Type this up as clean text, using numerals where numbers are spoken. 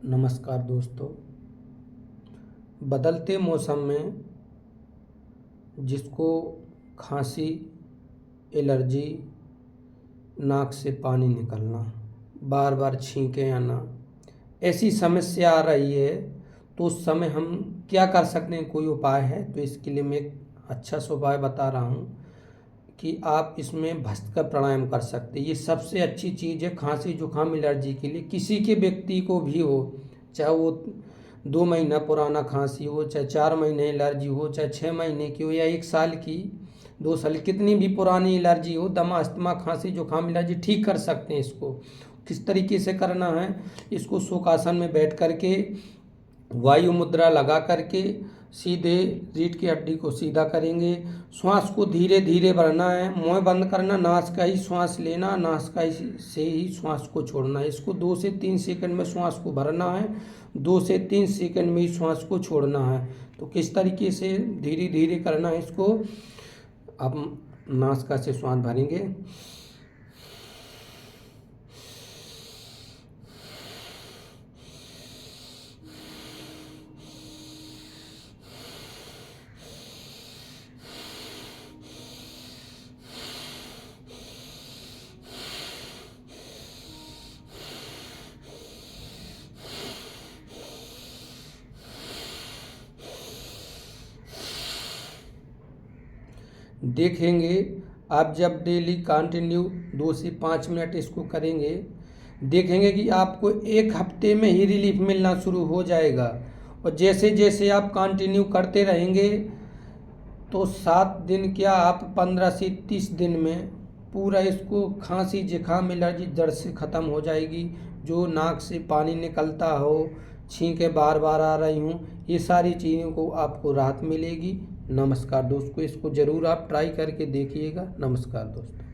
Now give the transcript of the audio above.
नमस्कार दोस्तों। बदलते मौसम में जिसको खांसी, एलर्जी, नाक से पानी निकलना, बार बार छींकें आना, ऐसी समस्या आ रही है तो उस समय हम क्या कर सकते हैं? कोई उपाय है? तो इसके लिए मैं एक अच्छा सा उपाय बता रहा हूँ कि आप इसमें भस्त्रिका प्राणायाम कर सकते हैं। ये सबसे अच्छी चीज़ है खांसी जुकाम एलर्जी के लिए। किसी के व्यक्ति को भी हो, चाहे वो 2 महीना पुराना खांसी हो, चाहे 4 महीने एलर्जी हो, चाहे 6 महीने की हो या 1 साल की, 2 साल, कितनी भी पुरानी एलर्जी हो, दमा अस्थमा खांसी जुकाम एलर्जी ठीक कर सकते हैं। इसको किस तरीके से करना है? इसको सुखासन में बैठ करके वायु मुद्रा लगा करके सीधे रीढ़ की हड्डी को सीधा करेंगे। श्वास को धीरे धीरे भरना है, मुंह बंद करना, नाक का ही श्वास लेना, नाक का से ही श्वास को छोड़ना है। इसको 2 से 3 सेकंड में श्वास को भरना है, 2 से 3 सेकंड में ही श्वास को छोड़ना है। तो किस तरीके से धीरे धीरे करना है इसको? आप नासिका से श्वास भरेंगे, देखेंगे आप जब डेली कंटिन्यू 2 से 5 मिनट इसको करेंगे, देखेंगे कि आपको 1 हफ्ते में ही रिलीफ मिलना शुरू हो जाएगा। और जैसे जैसे आप कंटिन्यू करते रहेंगे तो 7 दिन क्या, आप 15 से 30 दिन में पूरा इसको खांसी जुकाम एलर्जी जड़ से ख़त्म हो जाएगी। जो नाक से पानी निकलता हो, छींकें बार बार आ रही हूँ, ये सारी चीज़ों को आपको राहत मिलेगी। नमस्कार दोस्तों, इसको ज़रूर आप ट्राई करके देखिएगा। नमस्कार दोस्तों।